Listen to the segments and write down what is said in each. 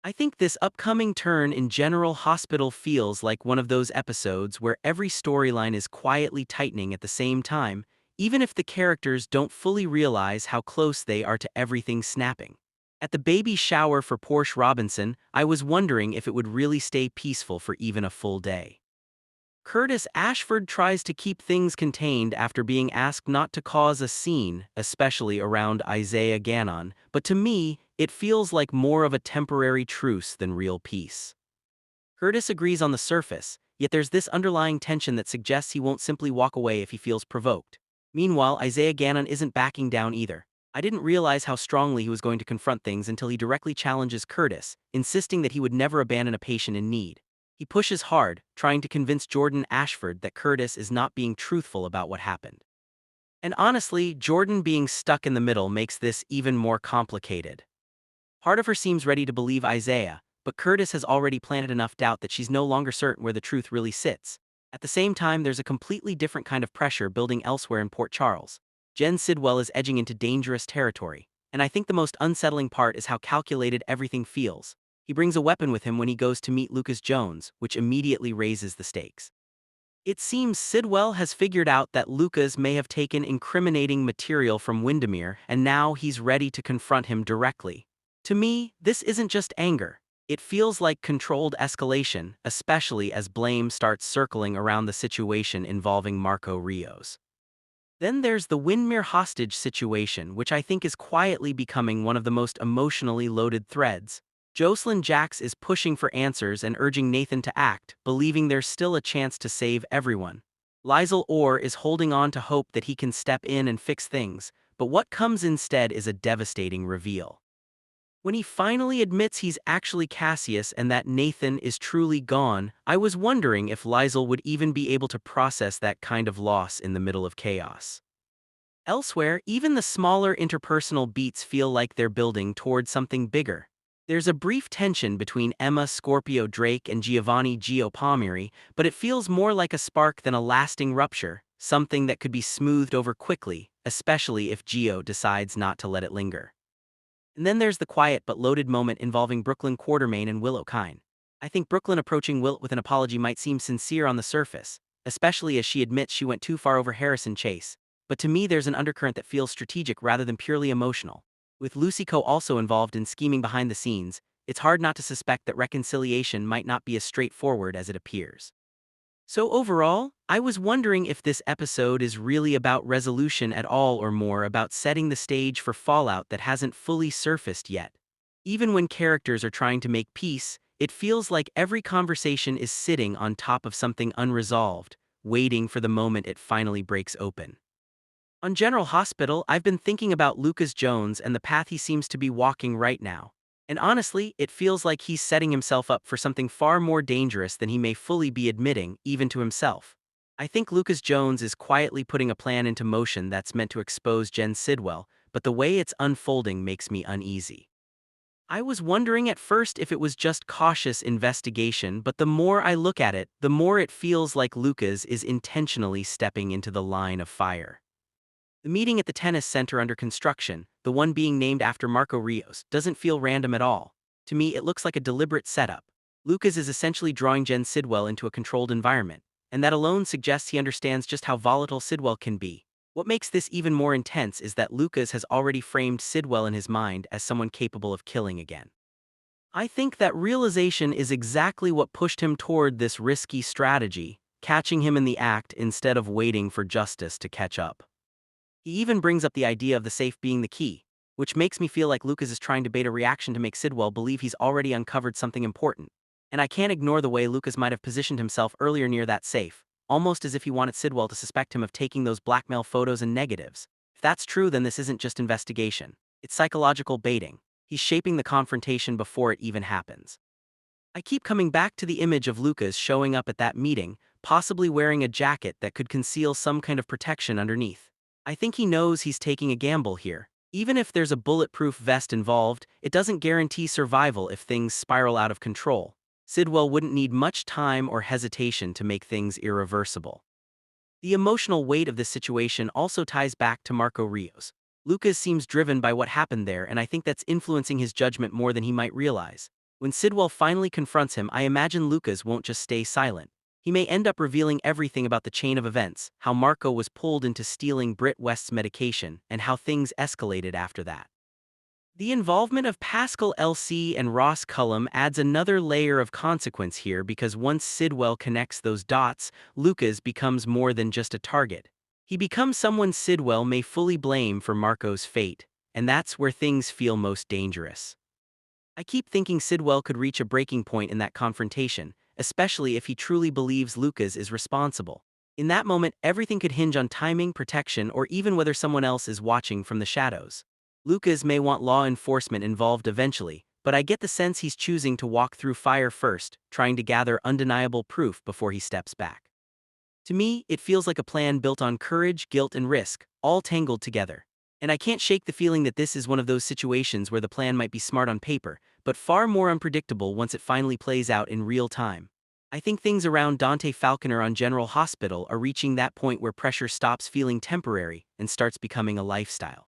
I think this upcoming turn in General Hospital feels like one of those episodes where every storyline is quietly tightening at the same time, even if the characters don't fully realize how close they are to everything snapping. At the baby shower for Portia Robinson, I was wondering if it would really stay peaceful for even a full day. Curtis Ashford tries to keep things contained after being asked not to cause a scene, especially around Isaiah Gannon, but to me, it feels like more of a temporary truce than real peace. Curtis agrees on the surface, yet there's this underlying tension that suggests he won't simply walk away if he feels provoked. Meanwhile, Isaiah Gannon isn't backing down either. I didn't realize how strongly he was going to confront things until he directly challenges Curtis, insisting that he would never abandon a patient in need. He pushes hard, trying to convince Jordan Ashford that Curtis is not being truthful about what happened. And honestly, Jordan being stuck in the middle makes this even more complicated. Part of her seems ready to believe Isaiah, but Curtis has already planted enough doubt that she's no longer certain where the truth really sits. At the same time, there's a completely different kind of pressure building elsewhere in Port Charles. Jen Sidwell is edging into dangerous territory, and I think the most unsettling part is how calculated everything feels. He brings a weapon with him when he goes to meet Lucas Jones, which immediately raises the stakes. It seems Sidwell has figured out that Lucas may have taken incriminating material from Windermere, and now he's ready to confront him directly. To me, this isn't just anger. It feels like controlled escalation, especially as blame starts circling around the situation involving Marco Rios. Then there's the Windermere hostage situation, which I think is quietly becoming one of the most emotionally loaded threads. Jocelyn Jacks is pushing for answers and urging Nathan to act, believing there's still a chance to save everyone. Liesl Orr is holding on to hope that he can step in and fix things, but what comes instead is a devastating reveal. When he finally admits he's actually Cassius and that Nathan is truly gone, I was wondering if Liesl would even be able to process that kind of loss in the middle of chaos. Elsewhere, even the smaller interpersonal beats feel like they're building toward something bigger. There's a brief tension between Emma Scorpio Drake and Giovanni Gio Palmieri, but it feels more like a spark than a lasting rupture, something that could be smoothed over quickly, especially if Gio decides not to let it linger. And then there's the quiet but loaded moment involving Brooklyn Quartermain and Will O'Kine. I think Brooklyn approaching Wilt with an apology might seem sincere on the surface, especially as she admits she went too far over Harrison Chase, but to me there's an undercurrent that feels strategic rather than purely emotional. With Lucy Coe also involved in scheming behind the scenes, it's hard not to suspect that reconciliation might not be as straightforward as it appears. So overall, I was wondering if this episode is really about resolution at all or more about setting the stage for fallout that hasn't fully surfaced yet. Even when characters are trying to make peace, it feels like every conversation is sitting on top of something unresolved, waiting for the moment it finally breaks open. On General Hospital, I've been thinking about Lucas Jones and the path he seems to be walking right now. And honestly, it feels like he's setting himself up for something far more dangerous than he may fully be admitting, even to himself. I think Lucas Jones is quietly putting a plan into motion that's meant to expose Jen Sidwell, but the way it's unfolding makes me uneasy. I was wondering at first if it was just cautious investigation, but the more I look at it, the more it feels like Lucas is intentionally stepping into the line of fire. The meeting at the tennis center under construction, the one being named after Marco Rios, doesn't feel random at all. To me, it looks like a deliberate setup. Lucas is essentially drawing Jen Sidwell into a controlled environment, and that alone suggests he understands just how volatile Sidwell can be. What makes this even more intense is that Lucas has already framed Sidwell in his mind as someone capable of killing again. I think that realization is exactly what pushed him toward this risky strategy, catching him in the act instead of waiting for justice to catch up. He even brings up the idea of the safe being the key, which makes me feel like Lucas is trying to bait a reaction to make Sidwell believe he's already uncovered something important. And I can't ignore the way Lucas might have positioned himself earlier near that safe, almost as if he wanted Sidwell to suspect him of taking those blackmail photos and negatives. If that's true, then this isn't just investigation. It's psychological baiting. He's shaping the confrontation before it even happens. I keep coming back to the image of Lucas showing up at that meeting, possibly wearing a jacket that could conceal some kind of protection underneath. I think he knows he's taking a gamble here. Even if there's a bulletproof vest involved, it doesn't guarantee survival if things spiral out of control. Sidwell wouldn't need much time or hesitation to make things irreversible. The emotional weight of this situation also ties back to Marco Rios. Lucas seems driven by what happened there, and I think that's influencing his judgment more than he might realize. When Sidwell finally confronts him, I imagine Lucas won't just stay silent. He may end up revealing everything about the chain of events, how Marco was pulled into stealing Britt West's medication, and how things escalated after that. The involvement of Pascal LC and Ross Cullum adds another layer of consequence here because once Sidwell connects those dots, Lucas becomes more than just a target. He becomes someone Sidwell may fully blame for Marco's fate, and that's where things feel most dangerous. I keep thinking Sidwell could reach a breaking point in that confrontation, especially if he truly believes Lucas is responsible. In that moment, everything could hinge on timing, protection, or even whether someone else is watching from the shadows. Lucas may want law enforcement involved eventually, but I get the sense he's choosing to walk through fire first, trying to gather undeniable proof before he steps back. To me, it feels like a plan built on courage, guilt, and risk, all tangled together. And I can't shake the feeling that this is one of those situations where the plan might be smart on paper, but far more unpredictable once it finally plays out in real time. I think things around Dante Falconer on General Hospital are reaching that point where pressure stops feeling temporary and starts becoming a lifestyle.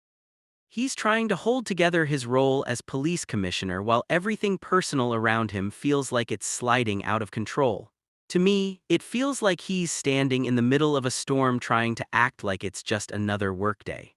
He's trying to hold together his role as police commissioner while everything personal around him feels like it's sliding out of control. To me, it feels like he's standing in the middle of a storm trying to act like it's just another workday.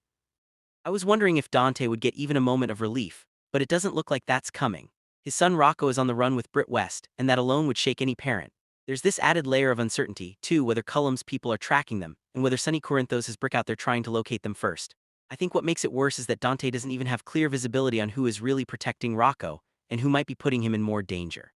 I was wondering if Dante would get even a moment of relief, but it doesn't look like that's coming. His son Rocco is on the run with Britt West, and that alone would shake any parent. There's this added layer of uncertainty, too, whether Cullum's people are tracking them, and whether Sonny Corinthos has Brick out there trying to locate them first. I think what makes it worse is that Dante doesn't even have clear visibility on who is really protecting Rocco, and who might be putting him in more danger.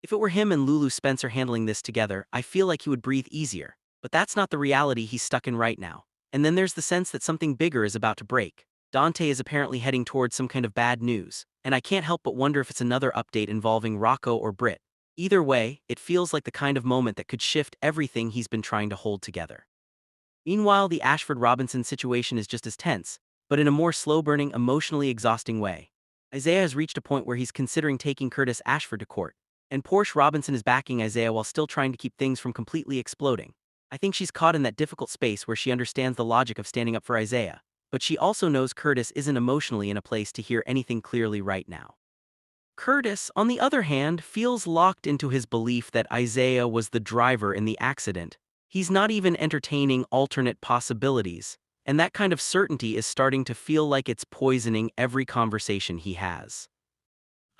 If it were him and Lulu Spencer handling this together, I feel like he would breathe easier, but that's not the reality he's stuck in right now. And then there's the sense that something bigger is about to break. Dante is apparently heading towards some kind of bad news, and I can't help but wonder if it's another update involving Rocco or Britt. Either way, it feels like the kind of moment that could shift everything he's been trying to hold together. Meanwhile, the Ashford Robinson situation is just as tense, but in a more slow-burning, emotionally exhausting way. Isaiah has reached a point where he's considering taking Curtis Ashford to court, and Porsche Robinson is backing Isaiah while still trying to keep things from completely exploding. I think she's caught in that difficult space where she understands the logic of standing up for Isaiah, but she also knows Curtis isn't emotionally in a place to hear anything clearly right now. Curtis, on the other hand, feels locked into his belief that Isaiah was the driver in the accident. He's not even entertaining alternate possibilities, and that kind of certainty is starting to feel like it's poisoning every conversation he has.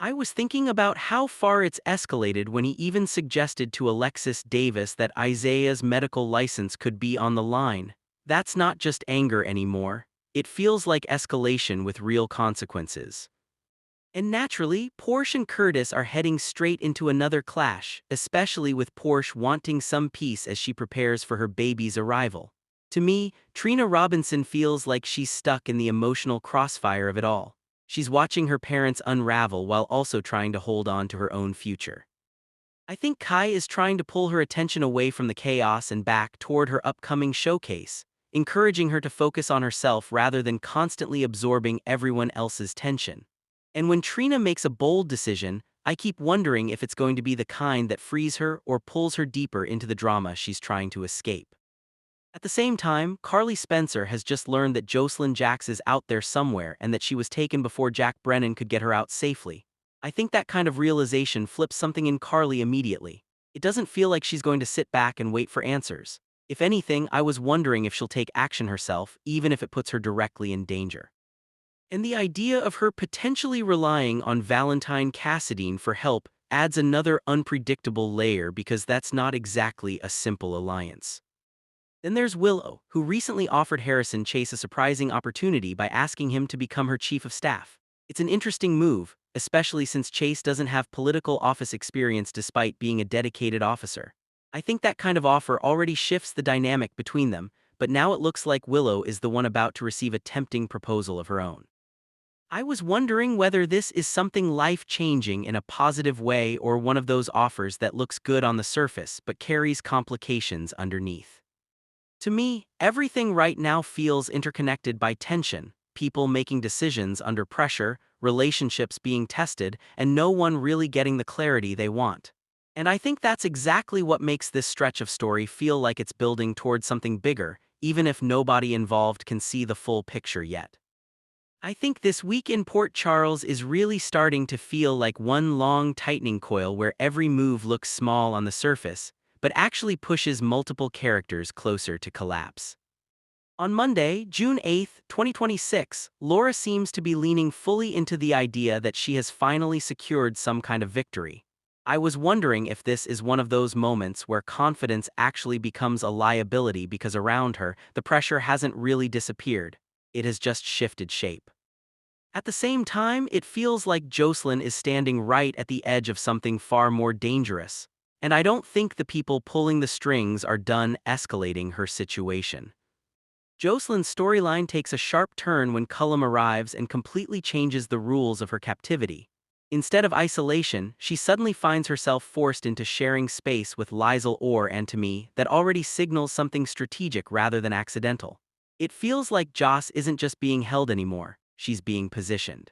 I was thinking about how far it's escalated when he even suggested to Alexis Davis that Isaiah's medical license could be on the line. That's not just anger anymore. It feels like escalation with real consequences. And naturally, Porsche and Curtis are heading straight into another clash, especially with Porsche wanting some peace as she prepares for her baby's arrival. To me, Trina Robinson feels like she's stuck in the emotional crossfire of it all. She's watching her parents unravel while also trying to hold on to her own future. I think Kai is trying to pull her attention away from the chaos and back toward her upcoming showcase, encouraging her to focus on herself rather than constantly absorbing everyone else's tension. And when Trina makes a bold decision, I keep wondering if it's going to be the kind that frees her or pulls her deeper into the drama she's trying to escape. At the same time, Carly Spencer has just learned that Jocelyn Jacks is out there somewhere and that she was taken before Jack Brennan could get her out safely. I think that kind of realization flips something in Carly immediately. It doesn't feel like she's going to sit back and wait for answers. If anything, I was wondering if she'll take action herself, even if it puts her directly in danger. And the idea of her potentially relying on Valentine Cassadine for help adds another unpredictable layer because that's not exactly a simple alliance. Then there's Willow, who recently offered Harrison Chase a surprising opportunity by asking him to become her chief of staff. It's an interesting move, especially since Chase doesn't have political office experience despite being a dedicated officer. I think that kind of offer already shifts the dynamic between them, but now it looks like Willow is the one about to receive a tempting proposal of her own. I was wondering whether this is something life-changing in a positive way or one of those offers that looks good on the surface but carries complications underneath. To me, everything right now feels interconnected by tension, people making decisions under pressure, relationships being tested, and no one really getting the clarity they want. And I think that's exactly what makes this stretch of story feel like it's building towards something bigger, even if nobody involved can see the full picture yet. I think this week in Port Charles is really starting to feel like one long tightening coil where every move looks small on the surface, but actually pushes multiple characters closer to collapse. On Monday, June 8, 2026, Laura seems to be leaning fully into the idea that she has finally secured some kind of victory. I was wondering if this is one of those moments where confidence actually becomes a liability because around her, the pressure hasn't really disappeared. It has just shifted shape. At the same time, it feels like Jocelyn is standing right at the edge of something far more dangerous. And I don't think the people pulling the strings are done escalating her situation. Jocelyn's storyline takes a sharp turn when Cullum arrives and completely changes the rules of her captivity. Instead of isolation, she suddenly finds herself forced into sharing space with Liesl Orr, and to me, that already signals something strategic rather than accidental. It feels like Joss isn't just being held anymore, she's being positioned.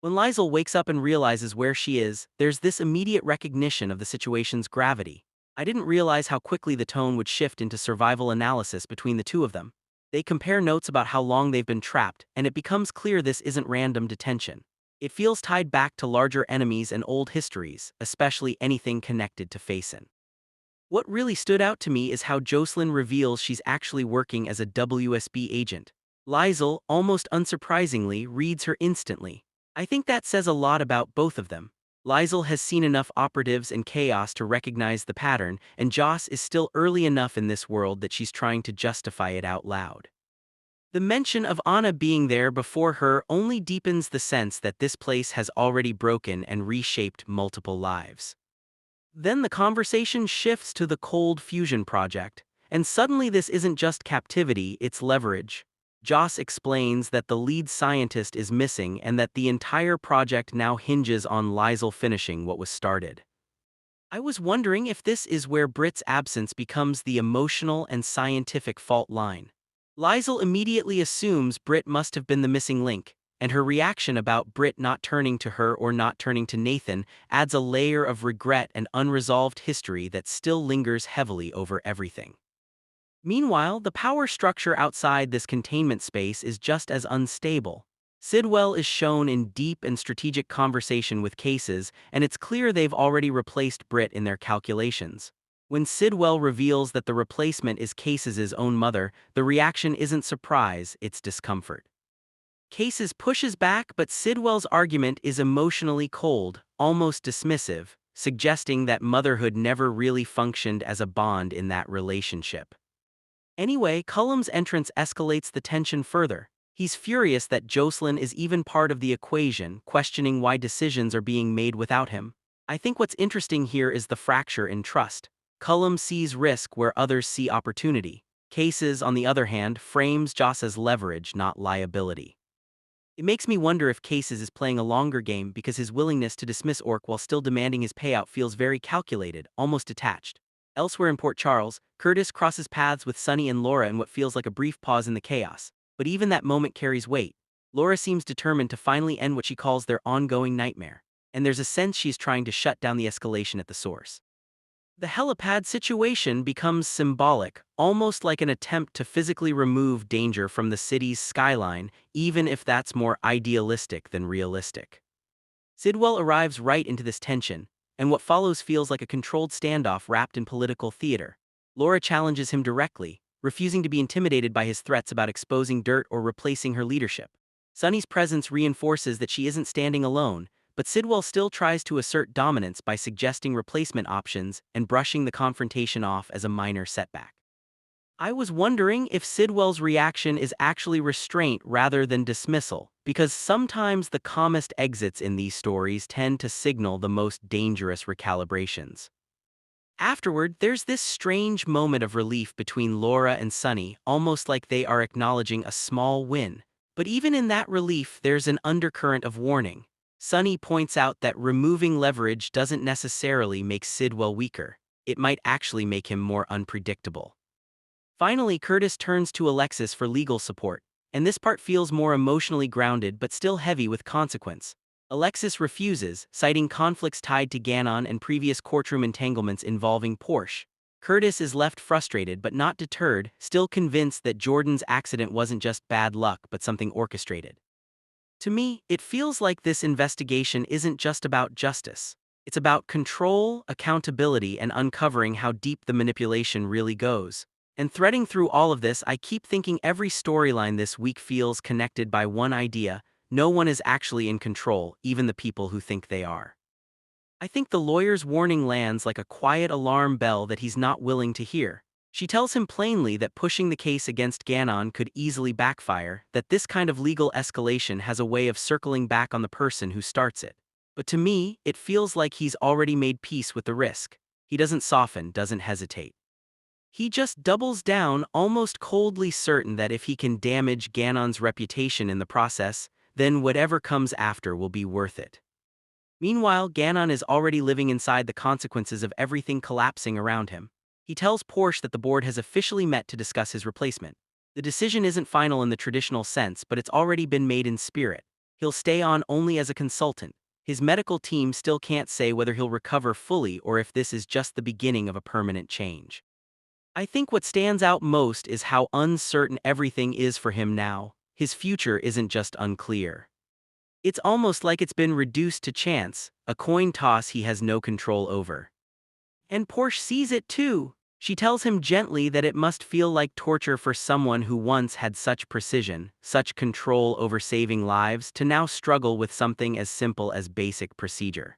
When Liesl wakes up and realizes where she is, there's this immediate recognition of the situation's gravity. I didn't realize how quickly the tone would shift into survival analysis between the two of them. They compare notes about how long they've been trapped, and it becomes clear this isn't random detention. It feels tied back to larger enemies and old histories, especially anything connected to Faison. What really stood out to me is how Jocelyn reveals she's actually working as a WSB agent. Liesl, almost unsurprisingly, reads her instantly. I think that says a lot about both of them. Liesl has seen enough operatives and chaos to recognize the pattern, and Joss is still early enough in this world that she's trying to justify it out loud. The mention of Anna being there before her only deepens the sense that this place has already broken and reshaped multiple lives. Then the conversation shifts to the Cold Fusion project, and suddenly this isn't just captivity, it's leverage. Joss explains that the lead scientist is missing and that the entire project now hinges on Liesl finishing what was started. I was wondering if this is where Britt's absence becomes the emotional and scientific fault line. Liesl immediately assumes Britt must have been the missing link, and her reaction about Britt not turning to her or not turning to Nathan adds a layer of regret and unresolved history that still lingers heavily over everything. Meanwhile, the power structure outside this containment space is just as unstable. Sidwell is shown in deep and strategic conversation with Cases, and it's clear they've already replaced Britt in their calculations. When Sidwell reveals that the replacement is Cases' own mother, the reaction isn't surprise, it's discomfort. Cases pushes back, but Sidwell's argument is emotionally cold, almost dismissive, suggesting that motherhood never really functioned as a bond in that relationship. Anyway, Cullum's entrance escalates the tension further. He's furious that Jocelyn is even part of the equation, questioning why decisions are being made without him. I think what's interesting here is the fracture in trust. Cullum sees risk where others see opportunity. Cases, on the other hand, frames Joss as leverage, not liability. It makes me wonder if Cases is playing a longer game because his willingness to dismiss Orc while still demanding his payout feels very calculated, almost detached. Elsewhere in Port Charles, Curtis crosses paths with Sunny and Laura in what feels like a brief pause in the chaos. But even that moment carries weight. Laura seems determined to finally end what she calls their ongoing nightmare, and there's a sense she's trying to shut down the escalation at the source. The helipad situation becomes symbolic, almost like an attempt to physically remove danger from the city's skyline, even if that's more idealistic than realistic. Sidwell arrives right into this tension, and what follows feels like a controlled standoff wrapped in political theater. Laura challenges him directly, refusing to be intimidated by his threats about exposing dirt or replacing her leadership. Sunny's presence reinforces that she isn't standing alone, but Sidwell still tries to assert dominance by suggesting replacement options and brushing the confrontation off as a minor setback. I was wondering if Sidwell's reaction is actually restraint rather than dismissal, because sometimes the calmest exits in these stories tend to signal the most dangerous recalibrations. Afterward, there's this strange moment of relief between Laura and Sunny, almost like they are acknowledging a small win. But even in that relief, there's an undercurrent of warning. Sunny points out that removing leverage doesn't necessarily make Sidwell weaker. It might actually make him more unpredictable. Finally, Curtis turns to Alexis for legal support, and this part feels more emotionally grounded but still heavy with consequence. Alexis refuses, citing conflicts tied to Ganon and previous courtroom entanglements involving Porsche. Curtis is left frustrated but not deterred, still convinced that Jordan's accident wasn't just bad luck but something orchestrated. To me, it feels like this investigation isn't just about justice. It's about control, accountability, and uncovering how deep the manipulation really goes. And threading through all of this, I keep thinking every storyline this week feels connected by one idea: no one is actually in control, even the people who think they are. I think the lawyer's warning lands like a quiet alarm bell that he's not willing to hear. She tells him plainly that pushing the case against Ganon could easily backfire, that this kind of legal escalation has a way of circling back on the person who starts it. But to me, it feels like he's already made peace with the risk. He doesn't soften, doesn't hesitate. He just doubles down, almost coldly certain that if he can damage Ganon's reputation in the process, then whatever comes after will be worth it. Meanwhile, Ganon is already living inside the consequences of everything collapsing around him. He tells Porsche that the board has officially met to discuss his replacement. The decision isn't final in the traditional sense, but it's already been made in spirit. He'll stay on only as a consultant. His medical team still can't say whether he'll recover fully or if this is just the beginning of a permanent change. I think what stands out most is how uncertain everything is for him now. His future isn't just unclear. It's almost like it's been reduced to chance, a coin toss he has no control over. And Porsche sees it too. She tells him gently that it must feel like torture for someone who once had such precision, such control over saving lives, to now struggle with something as simple as basic procedure.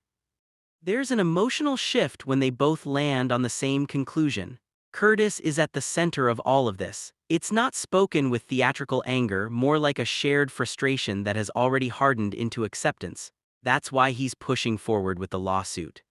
There's an emotional shift when they both land on the same conclusion. Curtis is at the center of all of this. It's not spoken with theatrical anger, more like a shared frustration that has already hardened into acceptance. That's why he's pushing forward with the lawsuit.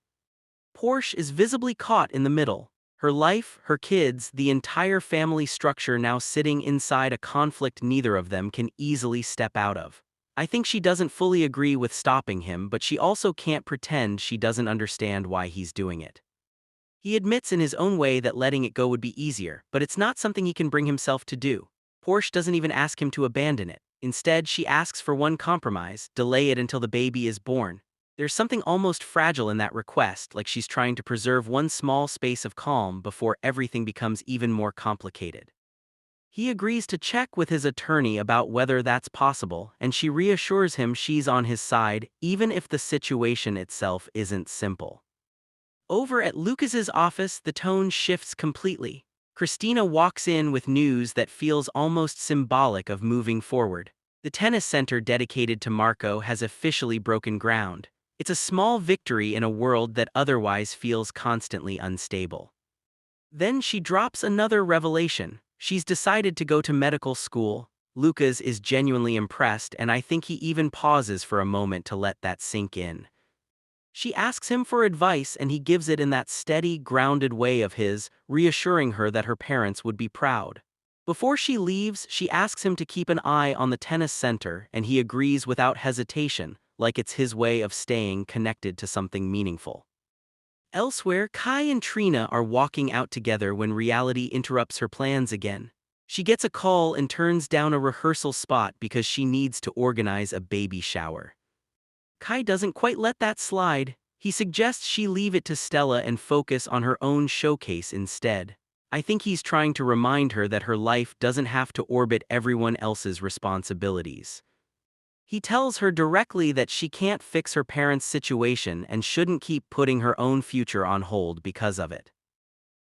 Porsche is visibly caught in the middle. Her life, her kids, the entire family structure now sitting inside a conflict neither of them can easily step out of. I think she doesn't fully agree with stopping him, but she also can't pretend she doesn't understand why he's doing it. He admits in his own way that letting it go would be easier, but it's not something he can bring himself to do. Porsche doesn't even ask him to abandon it. Instead, she asks for one compromise: delay it until the baby is born. There's something almost fragile in that request, like she's trying to preserve one small space of calm before everything becomes even more complicated. He agrees to check with his attorney about whether that's possible, and she reassures him she's on his side, even if the situation itself isn't simple. Over at Lucas's office, the tone shifts completely. Christina walks in with news that feels almost symbolic of moving forward. The tennis center dedicated to Marco has officially broken ground. It's a small victory in a world that otherwise feels constantly unstable. Then she drops another revelation. She's decided to go to medical school. Lucas is genuinely impressed, and I think he even pauses for a moment to let that sink in. She asks him for advice, and he gives it in that steady, grounded way of his, reassuring her that her parents would be proud. Before she leaves, she asks him to keep an eye on the tennis center, and he agrees without hesitation, like it's his way of staying connected to something meaningful. Elsewhere, Kai and Trina are walking out together when reality interrupts her plans again. She gets a call and turns down a rehearsal spot because she needs to organize a baby shower. Kai doesn't quite let that slide. He suggests she leave it to Stella and focus on her own showcase instead. I think he's trying to remind her that her life doesn't have to orbit everyone else's responsibilities. He tells her directly that she can't fix her parents' situation and shouldn't keep putting her own future on hold because of it.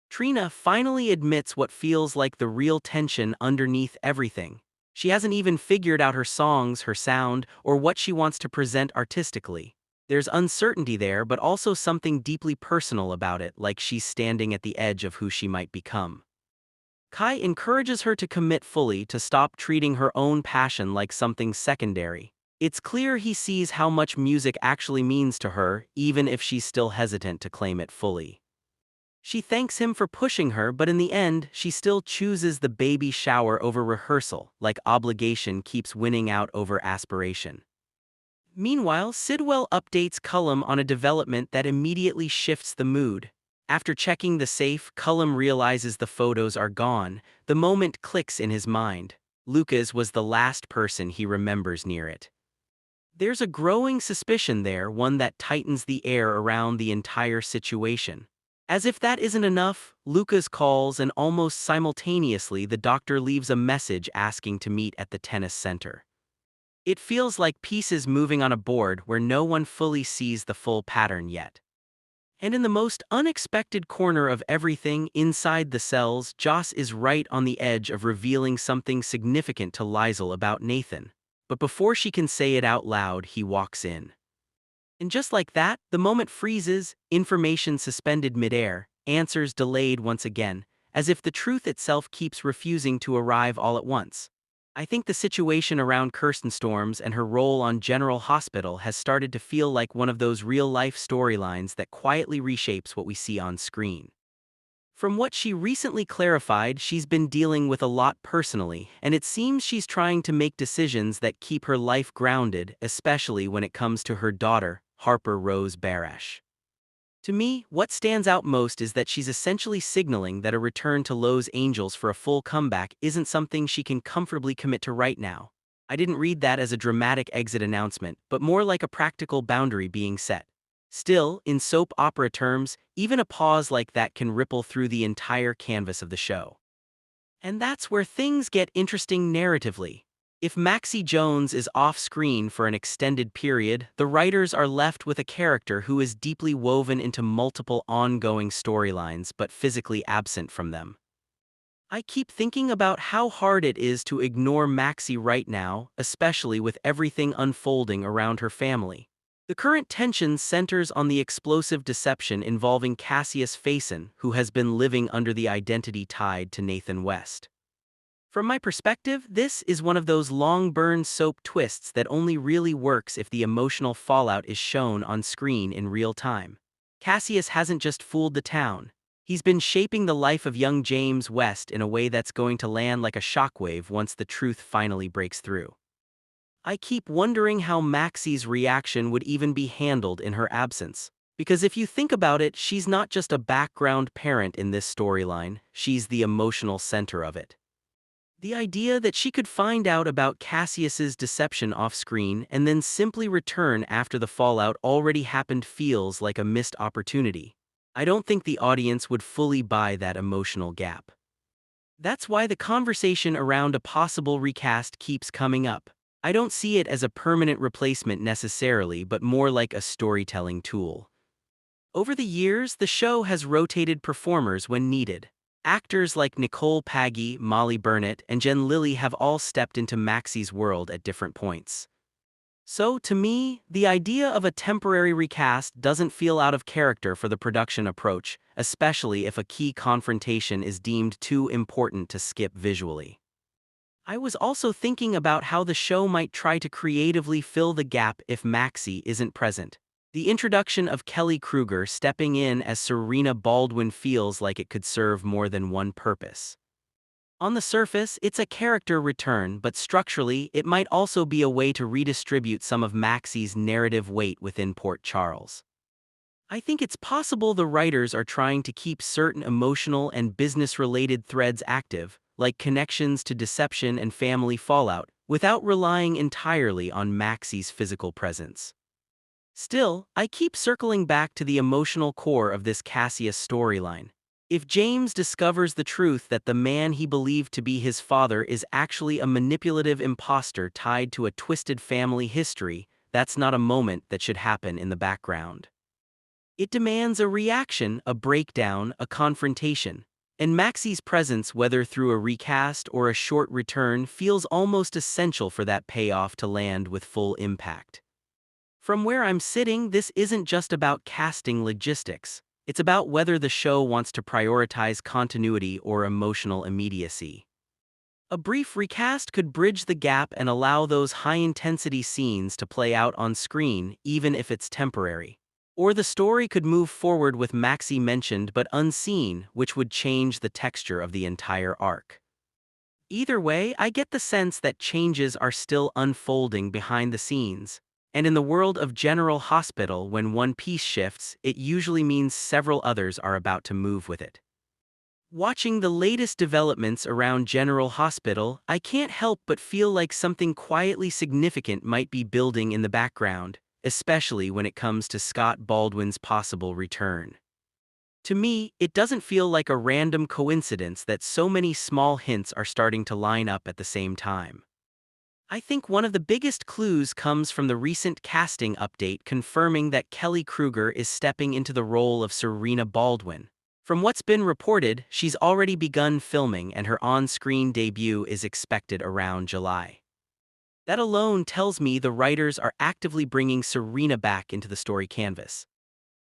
Trina finally admits what feels like the real tension underneath everything. She hasn't even figured out her songs, her sound, or what she wants to present artistically. There's uncertainty there, but also something deeply personal about it, like she's standing at the edge of who she might become. Kai encourages her to commit fully, to stop treating her own passion like something secondary. It's clear he sees how much music actually means to her, even if she's still hesitant to claim it fully. She thanks him for pushing her, but in the end, she still chooses the baby shower over rehearsal, like obligation keeps winning out over aspiration. Meanwhile, Sidwell updates Cullum on a development that immediately shifts the mood. After checking the safe, Cullum realizes the photos are gone. The moment clicks in his mind. Lucas was the last person he remembers near it. There's a growing suspicion there, one that tightens the air around the entire situation. As if that isn't enough, Lucas calls, and almost simultaneously the doctor leaves a message asking to meet at the tennis center. It feels like pieces moving on a board where no one fully sees the full pattern yet. And in the most unexpected corner of everything inside the cells, Joss is right on the edge of revealing something significant to Liesel about Nathan. But before she can say it out loud, he walks in. And just like that, the moment freezes, information suspended midair, answers delayed once again, as if the truth itself keeps refusing to arrive all at once. I think the situation around Kirsten Storms and her role on General Hospital has started to feel like one of those real-life storylines that quietly reshapes what we see on screen. From what she recently clarified, she's been dealing with a lot personally, and it seems she's trying to make decisions that keep her life grounded, especially when it comes to her daughter, Harper Rose Barash. To me, what stands out most is that she's essentially signaling that a return to Los Angeles for a full comeback isn't something she can comfortably commit to right now. I didn't read that as a dramatic exit announcement, but more like a practical boundary being set. Still, in soap opera terms, even a pause like that can ripple through the entire canvas of the show. And that's where things get interesting narratively. If Maxie Jones is off-screen for an extended period, the writers are left with a character who is deeply woven into multiple ongoing storylines but physically absent from them. I keep thinking about how hard it is to ignore Maxie right now, especially with everything unfolding around her family. The current tension centers on the explosive deception involving Cassius Faison, who has been living under the identity tied to Nathan West. From my perspective, this is one of those long-burn soap twists that only really works if the emotional fallout is shown on screen in real time. Cassius hasn't just fooled the town. He's been shaping the life of young James West in a way that's going to land like a shockwave once the truth finally breaks through. I keep wondering how Maxie's reaction would even be handled in her absence. Because if you think about it, she's not just a background parent in this storyline, she's the emotional center of it. The idea that she could find out about Cassius's deception off-screen and then simply return after the fallout already happened feels like a missed opportunity. I don't think the audience would fully buy that emotional gap. That's why the conversation around a possible recast keeps coming up. I don't see it as a permanent replacement necessarily, but more like a storytelling tool. Over the years, the show has rotated performers when needed. Actors like Nicole Paggi, Molly Burnett, and Jen Lilly have all stepped into Maxie's world at different points. So, to me, the idea of a temporary recast doesn't feel out of character for the production approach, especially if a key confrontation is deemed too important to skip visually. I was also thinking about how the show might try to creatively fill the gap if Maxie isn't present. The introduction of Kelly Kruger stepping in as Serena Baldwin feels like it could serve more than one purpose. On the surface, it's a character return, but structurally, it might also be a way to redistribute some of Maxie's narrative weight within Port Charles. I think it's possible the writers are trying to keep certain emotional and business-related threads active, like connections to deception and family fallout, without relying entirely on Maxie's physical presence. Still, I keep circling back to the emotional core of this Cassius storyline. If James discovers the truth that the man he believed to be his father is actually a manipulative imposter tied to a twisted family history, that's not a moment that should happen in the background. It demands a reaction, a breakdown, a confrontation. And Maxie's presence, whether through a recast or a short return, feels almost essential for that payoff to land with full impact. From where I'm sitting, this isn't just about casting logistics. It's about whether the show wants to prioritize continuity or emotional immediacy. A brief recast could bridge the gap and allow those high-intensity scenes to play out on screen, even if it's temporary. Or the story could move forward with Maxie mentioned but unseen, which would change the texture of the entire arc. Either way, I get the sense that changes are still unfolding behind the scenes. And in the world of General Hospital, when one piece shifts, it usually means several others are about to move with it. Watching the latest developments around General Hospital, I can't help but feel like something quietly significant might be building in the background, especially when it comes to Scott Baldwin's possible return. To me, it doesn't feel like a random coincidence that so many small hints are starting to line up at the same time. I think one of the biggest clues comes from the recent casting update confirming that Kelly Kruger is stepping into the role of Serena Baldwin. From what's been reported, she's already begun filming and her on-screen debut is expected around July. That alone tells me the writers are actively bringing Serena back into the story canvas,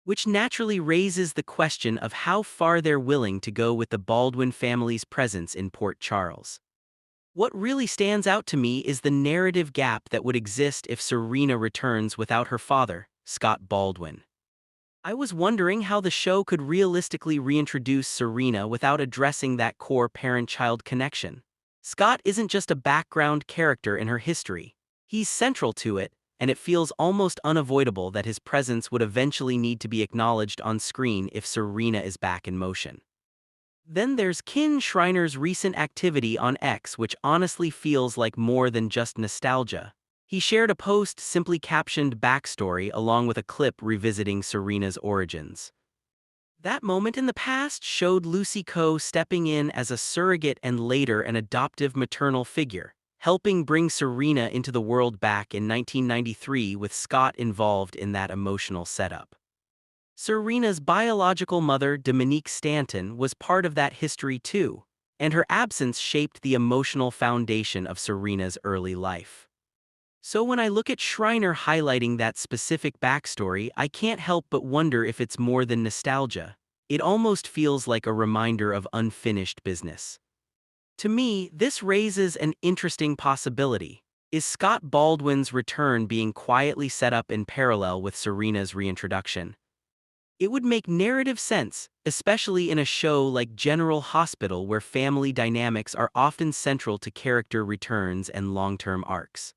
which naturally raises the question of how far they're willing to go with the Baldwin family's presence in Port Charles. What really stands out to me is the narrative gap that would exist if Serena returns without her father, Scott Baldwin. I was wondering how the show could realistically reintroduce Serena without addressing that core parent-child connection. Scott isn't just a background character in her history. He's central to it, and it feels almost unavoidable that his presence would eventually need to be acknowledged on screen if Serena is back in motion. Then there's Kin Schreiner's recent activity on X, which honestly feels like more than just nostalgia. He shared a post simply captioned "backstory" along with a clip revisiting Serena's origins. That moment in the past showed Lucy Coe stepping in as a surrogate and later an adoptive maternal figure, helping bring Serena into the world back in 1993 with Scott involved in that emotional setup. Serena's biological mother, Dominique Stanton, was part of that history too, and her absence shaped the emotional foundation of Serena's early life. So when I look at Schreiner highlighting that specific backstory, I can't help but wonder if it's more than nostalgia. It almost feels like a reminder of unfinished business. To me, this raises an interesting possibility. Is Scott Baldwin's return being quietly set up in parallel with Serena's reintroduction? It would make narrative sense, especially in a show like General Hospital where family dynamics are often central to character returns and long-term arcs.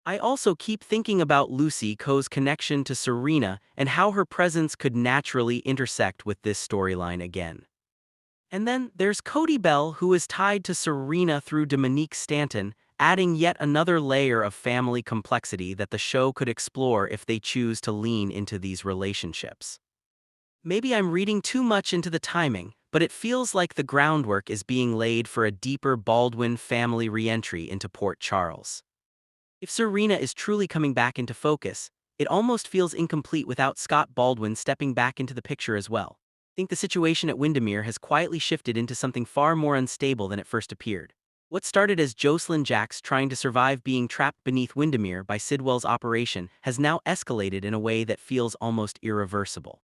I also keep thinking about Lucy Coe's connection to Serena and how her presence could naturally intersect with this storyline again. And then there's Cody Bell, who is tied to Serena through Dominique Stanton, adding yet another layer of family complexity that the show could explore if they choose to lean into these relationships. Maybe I'm reading too much into the timing, but it feels like the groundwork is being laid for a deeper Baldwin family re-entry into Port Charles. If Serena is truly coming back into focus, it almost feels incomplete without Scott Baldwin stepping back into the picture as well. I think the situation at Windermere has quietly shifted into something far more unstable than it first appeared. What started as Jocelyn Jacks trying to survive being trapped beneath Windermere by Sidwell's operation has now escalated in a way that feels almost irreversible.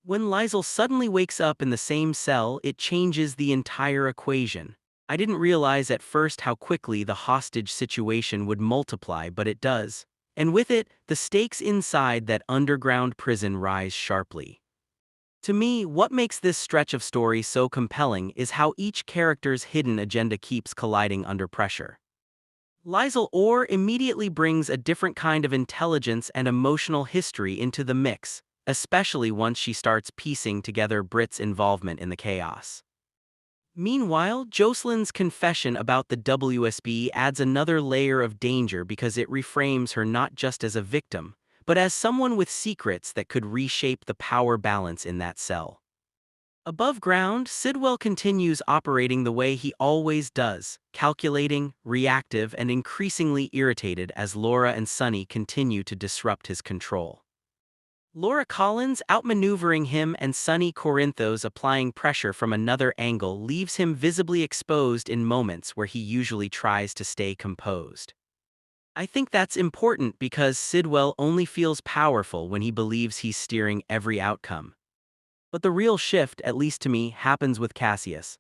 When Liesel suddenly wakes up in the same cell, it changes the entire equation. I didn't realize at first how quickly the hostage situation would multiply, but it does. And with it, the stakes inside that underground prison rise sharply. To me, what makes this stretch of story so compelling is how each character's hidden agenda keeps colliding under pressure. Liesel Orr immediately brings a different kind of intelligence and emotional history into the mix, especially once she starts piecing together Britt's involvement in the chaos. Meanwhile, Jocelyn's confession about the WSB adds another layer of danger because it reframes her not just as a victim, but as someone with secrets that could reshape the power balance in that cell. Above ground, Sidwell continues operating the way he always does, calculating, reactive, and increasingly irritated as Laura and Sonny continue to disrupt his control. Laura Collins outmaneuvering him and Sonny Corinthos applying pressure from another angle leaves him visibly exposed in moments where he usually tries to stay composed. I think that's important because Sidwell only feels powerful when he believes he's steering every outcome. But the real shift, at least to me, happens with Cassius.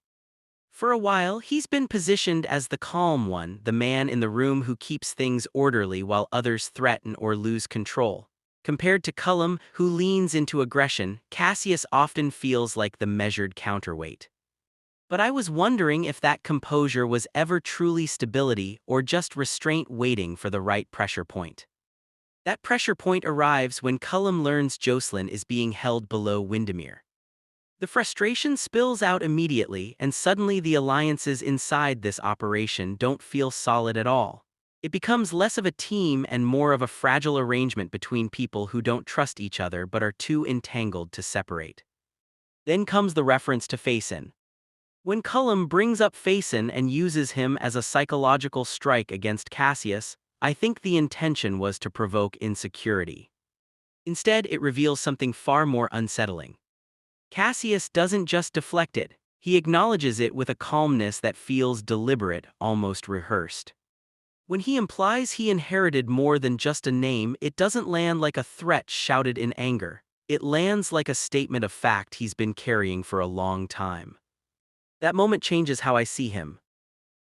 For a while, he's been positioned as the calm one, the man in the room who keeps things orderly while others threaten or lose control. Compared to Cullum, who leans into aggression, Cassius often feels like the measured counterweight. But I was wondering if that composure was ever truly stability or just restraint waiting for the right pressure point. That pressure point arrives when Cullum learns Jocelyn is being held below Windermere. The frustration spills out immediately, and suddenly the alliances inside this operation don't feel solid at all. It becomes less of a team and more of a fragile arrangement between people who don't trust each other but are too entangled to separate. Then comes the reference to Faison. When Cullum brings up Phaeson and uses him as a psychological strike against Cassius, I think the intention was to provoke insecurity. Instead, it reveals something far more unsettling. Cassius doesn't just deflect it, he acknowledges it with a calmness that feels deliberate, almost rehearsed. When he implies he inherited more than just a name, it doesn't land like a threat shouted in anger. It lands like a statement of fact he's been carrying for a long time. That moment changes how I see him.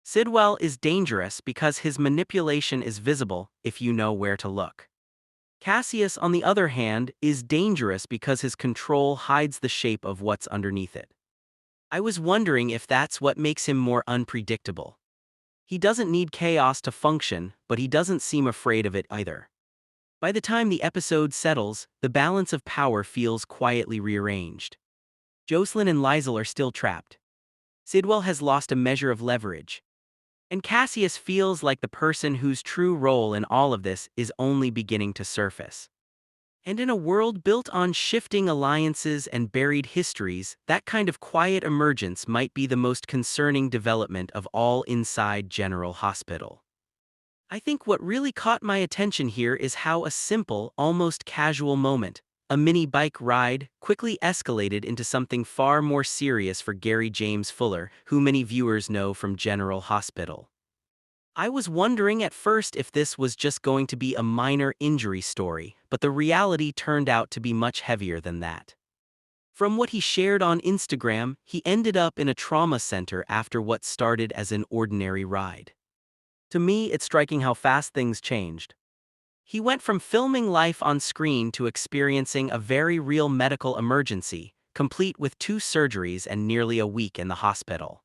Sidwell is dangerous because his manipulation is visible if you know where to look. Cassius, on the other hand, is dangerous because his control hides the shape of what's underneath it. I was wondering if that's what makes him more unpredictable. He doesn't need chaos to function, but he doesn't seem afraid of it either. By the time the episode settles, the balance of power feels quietly rearranged. Jocelyn and Liesel are still trapped. Sidwell has lost a measure of leverage. And Cassius feels like the person whose true role in all of this is only beginning to surface. And in a world built on shifting alliances and buried histories, that kind of quiet emergence might be the most concerning development of all inside General Hospital. I think what really caught my attention here is how a simple, almost casual moment, a mini bike ride, quickly escalated into something far more serious for Gary James Fuller, who many viewers know from General Hospital. I was wondering at first if this was just going to be a minor injury story, but the reality turned out to be much heavier than that. From what he shared on Instagram, he ended up in a trauma center after what started as an ordinary ride. To me, it's striking how fast things changed. He went from filming life on screen to experiencing a very real medical emergency, complete with 2 surgeries and nearly a week in the hospital.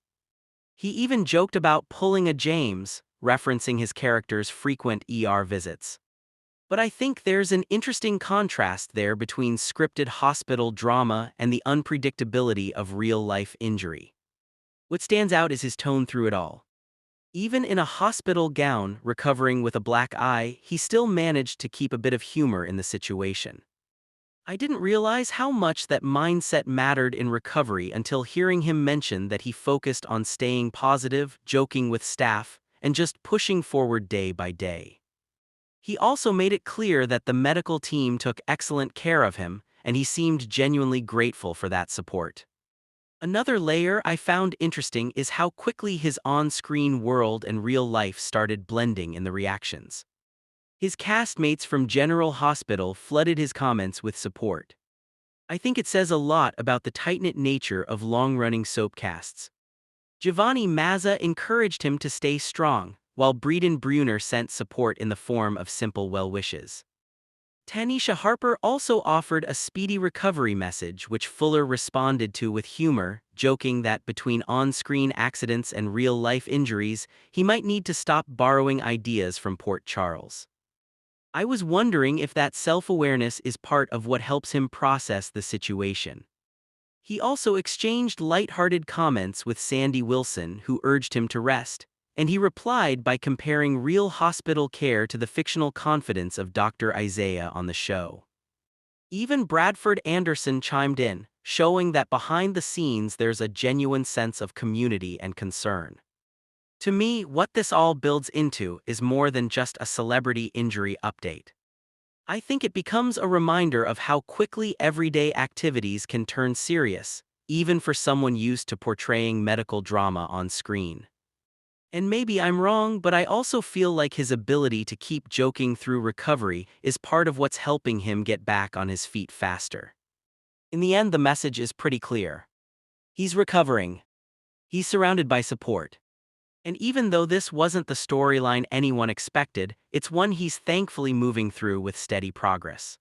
He even joked about pulling a James, referencing his character's frequent ER visits. But I think there's an interesting contrast there between scripted hospital drama and the unpredictability of real-life injury. What stands out is his tone through it all. Even in a hospital gown, recovering with a black eye, he still managed to keep a bit of humor in the situation. I didn't realize how much that mindset mattered in recovery until hearing him mention that he focused on staying positive, joking with staff, and just pushing forward day by day. He also made it clear that the medical team took excellent care of him, and he seemed genuinely grateful for that support. Another layer I found interesting is how quickly his on-screen world and real life started blending in the reactions. His castmates from General Hospital flooded his comments with support. I think it says a lot about the tight-knit nature of long-running soapcasts. Giovanni Mazza encouraged him to stay strong, while Breeden Brunner sent support in the form of simple well wishes. Tanisha Harper also offered a speedy recovery message which Fuller responded to with humor, joking that between on-screen accidents and real-life injuries, he might need to stop borrowing ideas from Port Charles. I was wondering if that self-awareness is part of what helps him process the situation. He also exchanged light-hearted comments with Sandy Wilson, who urged him to rest, and he replied by comparing real hospital care to the fictional confidence of Dr. Isaiah on the show. Even Bradford Anderson chimed in, showing that behind the scenes there's a genuine sense of community and concern. To me, what this all builds into is more than just a celebrity injury update. I think it becomes a reminder of how quickly everyday activities can turn serious, even for someone used to portraying medical drama on screen. And maybe I'm wrong, but I also feel like his ability to keep joking through recovery is part of what's helping him get back on his feet faster. In the end, the message is pretty clear. He's recovering. He's surrounded by support. And even though this wasn't the storyline anyone expected, it's one he's thankfully moving through with steady progress.